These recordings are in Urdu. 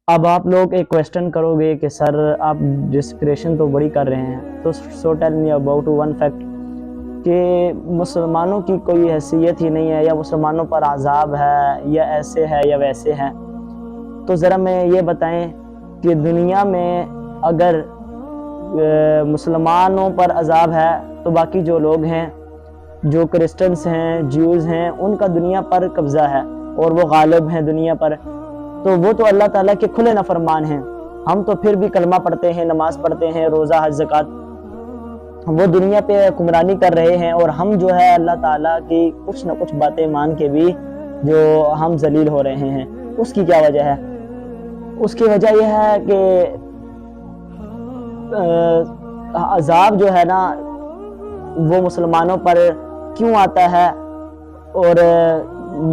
اب آپ لوگ ایک کویسچن کرو گے کہ سر آپ ڈسکریشن تو بڑی کر رہے ہیں، تو so tell me about one fact کہ مسلمانوں کی کوئی حیثیت ہی نہیں ہے، یا مسلمانوں پر عذاب ہے، یا ایسے ہے یا ویسے ہے. تو ذرا میں یہ بتائیں کہ دنیا میں اگر مسلمانوں پر عذاب ہے تو باقی جو لوگ ہیں، جو کرسچنس ہیں، جیوز ہیں، ان کا دنیا پر قبضہ ہے اور وہ غالب ہیں دنیا پر. تو وہ تو اللہ تعالیٰ کے کھلے نافرمان ہیں. ہم تو پھر بھی کلمہ پڑھتے ہیں، نماز پڑھتے ہیں، روزہ حج زکوٰۃ. وہ دنیا پہ حکمرانی کر رہے ہیں اور ہم جو ہے اللہ تعالیٰ کی کچھ نہ کچھ باتیں مان کے بھی جو ہم ذلیل ہو رہے ہیں. اس کی کیا وجہ ہے؟ اس کی وجہ یہ ہے کہ عذاب جو ہے نا وہ مسلمانوں پر کیوں آتا ہے، اور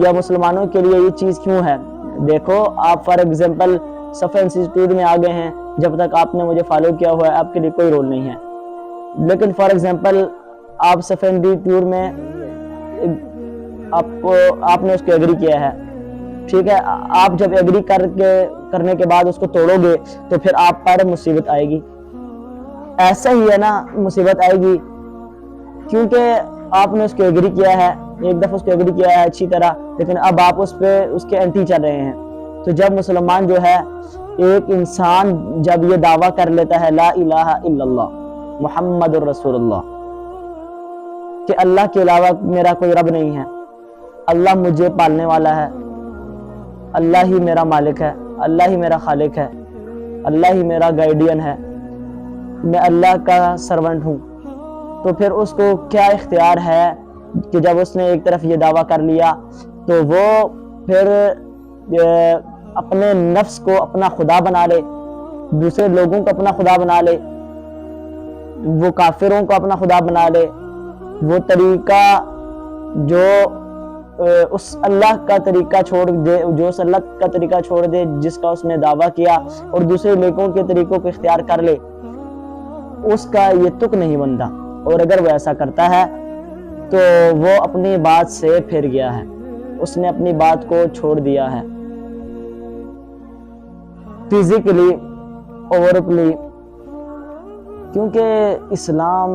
یا مسلمانوں کے لیے یہ چیز کیوں ہے. دیکھو آپ فار ایگزامپل صفحہ انسٹیٹیوٹ میں آگے ہیں، جب تک آپ نے مجھے فالو کیا ہوا ہے آپ کے لیے کوئی رول نہیں ہے. لیکن فار ایگزامپل آپ صفحہ انسٹیٹیوٹ میں آپ نے اس کو ایگری کیا ہے، ٹھیک ہے. آپ جب ایگری کرنے کے بعد اس کو توڑو گے تو پھر آپ پر مصیبت آئے گی. ایسا ہی ہے نا، مصیبت آئے گی کیونکہ آپ نے اس کو ایگری کیا ہے، ایک دفعہ اس کو ایگری کیا ہے اچھی طرح، لیکن اب آپ اس کے اینٹی چل رہے ہیں. تو جب مسلمان جو ہے، ایک انسان جب یہ دعویٰ کر لیتا ہے لا الہ الا اللہ محمد الرسول اللہ، کہ اللہ کے علاوہ میرا کوئی رب نہیں ہے، اللہ مجھے پالنے والا ہے، اللہ ہی میرا مالک ہے، اللہ ہی میرا خالق ہے، اللہ ہی میرا گائیڈین ہے، میں اللہ کا سرونٹ ہوں، تو پھر اس کو کیا اختیار ہے کہ جب اس نے ایک طرف یہ دعویٰ کر لیا تو وہ پھر اپنے نفس کو اپنا خدا بنا لے، دوسرے لوگوں کو اپنا خدا بنا لے، وہ کافروں کو اپنا خدا بنا لے، وہ طریقہ جو اس اللہ کا طریقہ چھوڑ دے، جو اس اللہ کا طریقہ چھوڑ دے جس کا اس نے دعویٰ کیا، اور دوسرے لوگوں کے طریقوں کو اختیار کر لے، اس کا یہ تک نہیں بنتا. اور اگر وہ ایسا کرتا ہے تو وہ اپنی بات سے پھر گیا ہے، اس نے اپنی بات کو چھوڑ دیا ہے. فزیکلی اوورلی، کیونکہ اسلام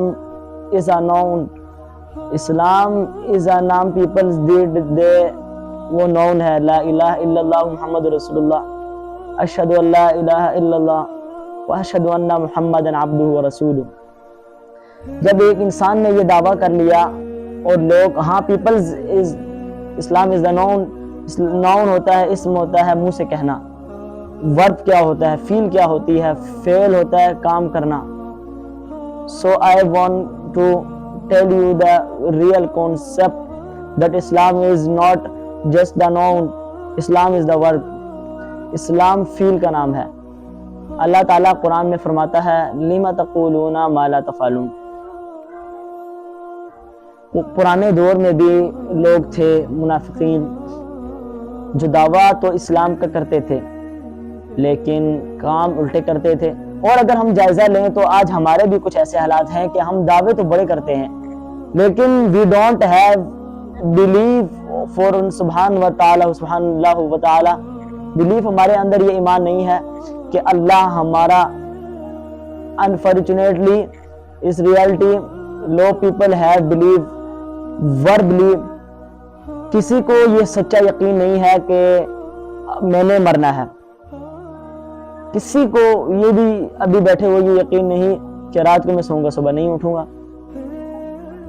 is a noun، Islam is a noun people did they وہ نون ہے. لا الہ الا اللہ محمد رسول اللہ، اشہد ان لا الہ الا اللہ واشہد ان محمد عبدہ ورسولہ. جب ایک انسان نے یہ دعویٰ کر لیا اور لوگ ہاں پیپلز اسلام از دا نون ہوتا ہے، اسم ہوتا ہے منہ سے کہنا. ورب کیا ہوتا ہے، فیل کیا ہوتی ہے، فعل ہوتا ہے کام کرنا. So I want to tell you the real concept that Islam is not just the noun، Islam is the verb. اسلام فیل کا نام ہے. اللہ تعالیٰ قرآن میں فرماتا ہے لِمَ تَقُولُونَ مَا لَا تَفْعَلُونَ. پرانے دور میں بھی لوگ تھے منافقین جو دعویٰ تو اسلام کا کرتے تھے لیکن کام الٹے کرتے تھے. اور اگر ہم جائزہ لیں تو آج ہمارے بھی کچھ ایسے حالات ہیں کہ ہم دعوے تو بڑے کرتے ہیں لیکن we don't have belief for سبحان و تعالی سبحان اللہ و تعالی. بلیف ہمارے اندر یہ ایمان نہیں ہے کہ اللہ ہمارا. unfortunately اس reality low people have belief verbally. کسی کو یہ سچا یقین نہیں ہے کہ میں نے مرنا ہے. کسی کو یہ بھی ابھی بیٹھے ہوئے یہ یقین نہیں کہ رات کو میں سوؤں گا صبح نہیں اٹھوں گا.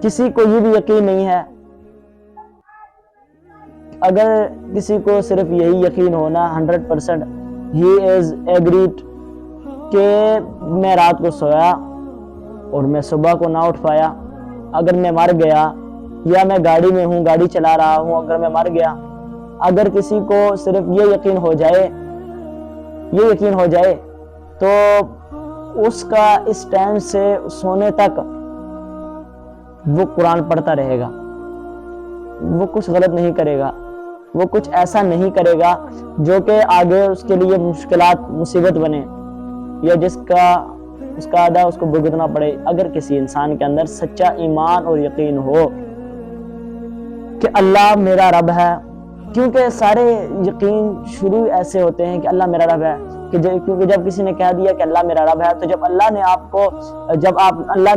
کسی کو یہ بھی یقین نہیں ہے. اگر کسی کو صرف یہی یقین ہونا 100% he is agreed کہ میں رات کو سویا اور میں صبح کو نہ اٹھ پایا، اگر میں مر گیا، یا میں گاڑی میں ہوں گاڑی چلا رہا ہوں اگر میں مر گیا، اگر کسی کو صرف یہ یقین ہو جائے تو اس کا اس ٹائم سے سونے تک وہ قرآن پڑھتا رہے گا. وہ کچھ غلط نہیں کرے گا، وہ کچھ ایسا نہیں کرے گا جو کہ آگے اس کے لیے مشکلات مصیبت بنے یا جس کا اس کا ادا اس کو بھگتنا پڑے. اگر کسی انسان کے اندر سچا ایمان اور یقین ہو کہ اللہ میرا رب ہے، کیونکہ سارے یقین شروع ایسے ہوتے ہیں کہ اللہ میرا رب ہے. کیونکہ جب کسی نے کہہ دیا کہ اللہ میرا رب ہے، تو جب اللہ نے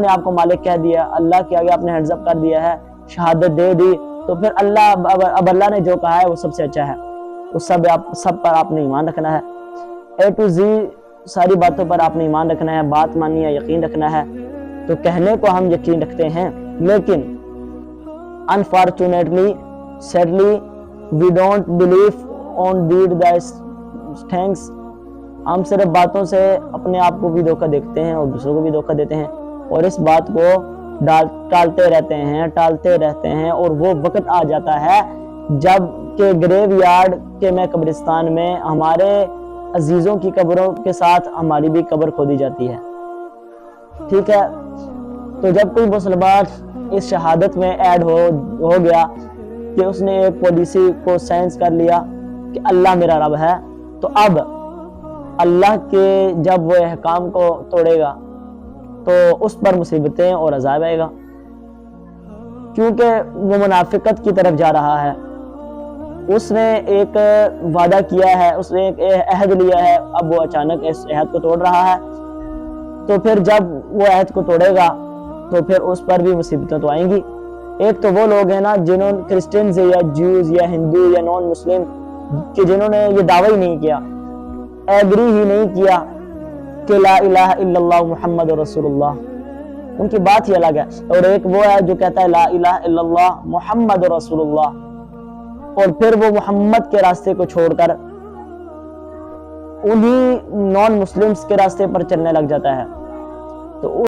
آپ کو مالک کہہ دیا، اللہ کے آگے آپ نے ہینڈز اپ کر دیا ہے، شہادت دے دی، تو پھر اب اللہ نے جو کہا ہے وہ سب سے اچھا ہے، اس سب پر آپ نے ایمان رکھنا ہے، اے ٹو زی ساری باتوں پر آپ نے ایمان رکھنا ہے، بات ماننی ہے، یقین رکھنا ہے۔ تو کہنے کو ہم یقین رکھتے ہیں، لیکن unfortunately sadly we don't believe on deed these things۔ ہم صرف باتوں سے اپنے آپ کو بھی دھوکہ دیکھتے ہیں اور دوسروں کو بھی دھوکہ دیتے ہیں، اور اس بات کو ٹالتے رہتے ہیں اور وہ وقت آ جاتا ہے جب کہ گریو یارڈ کے میں قبرستان میں ہمارے عزیزوں کی قبروں کے ساتھ ہماری بھی قبر کھودی جاتی ہے، ٹھیک ہے۔ تو جب کوئی مسلمان اس شہادت میں ایڈ ہو گیا کہ اس نے ایک پالیسی کو سینس کر لیا کہ اللہ میرا رب ہے، تو اب اللہ کے جب وہ احکام کو توڑے گا تو اس پر مصیبتیں اور عذاب آئے گا، کیونکہ وہ منافقت کی طرف جا رہا ہے، اس نے ایک وعدہ کیا ہے، اس نے ایک عہد لیا ہے، اب وہ اچانک اس عہد کو توڑ رہا ہے، تو پھر جب وہ عہد کو توڑے گا تو پھر اس پر بھی مصیبتیں تو آئیں گی۔ ایک تو وہ لوگ ہیں نا جنہوں نے کرسچنز یا جیوز یا ہندو یا نان مسلم کہ جنہوں نے یہ دعویٰ ہی نہیں کیا، ایگری ہی نہیں کیا کہ لا الہ الا اللہ محمد رسول اللہ، ان کی بات ہی الگ ہے، اور ایک وہ ہے جو کہتا ہے لا الہ الا اللہ محمد رسول اللہ، اور پھر وہ محمد کے راستے کو چھوڑ کر انہی نان مسلمز کے راستے پر چلنے لگ جاتا ہے۔ تو